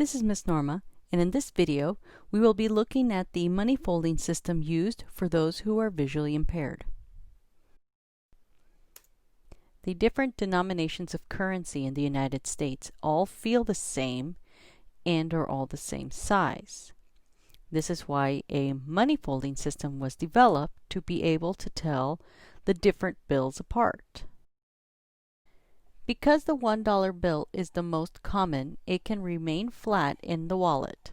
This is Miss Norma, and in this video, we will be looking at the money folding system used for those who are visually impaired. The different denominations of currency in the United States all feel the same and are all the same size. This is why a money folding system was developed to be able to tell the different bills apart. Because the $1 bill is the most common, it can remain flat in the wallet.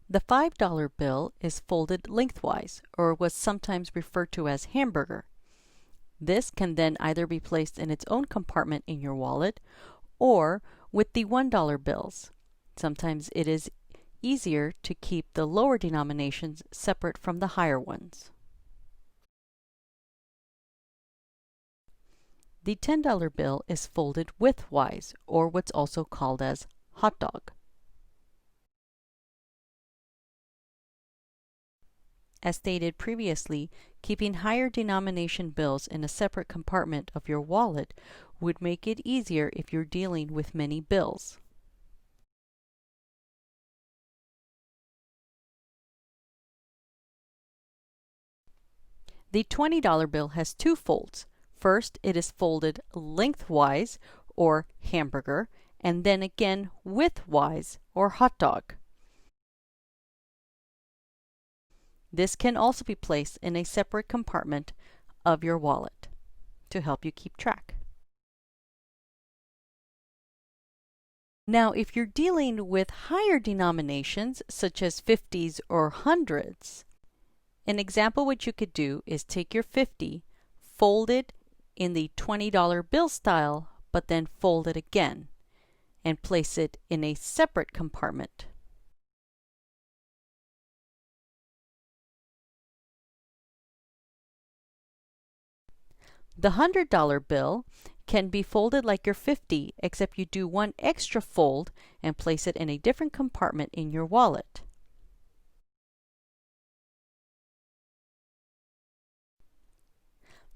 The $5 bill is folded lengthwise, or was sometimes referred to as hamburger. This can then either be placed in its own compartment in your wallet or with the $1 bills. Sometimes it is easier to keep the lower denominations separate from the higher ones. The $10 bill is folded widthwise, or what's also called as hot dog. As stated previously, keeping higher denomination bills in a separate compartment of your wallet would make it easier if you're dealing with many bills. The $20 bill has two folds. First, it is folded lengthwise, or hamburger, and then again widthwise, or hot dog. This can also be placed in a separate compartment of your wallet to help you keep track. Now, if you're dealing with higher denominations, such as 50s or 100s, an example what you could do is take your 50, fold it in the $20 bill style, but then fold it again and place it in a separate compartment. The $100 bill can be folded like your 50, except you do one extra fold and place it in a different compartment in your wallet.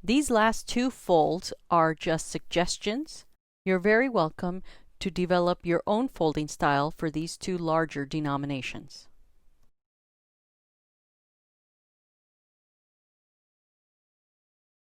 These last two folds are just suggestions. You're very welcome to develop your own folding style for these two larger denominations.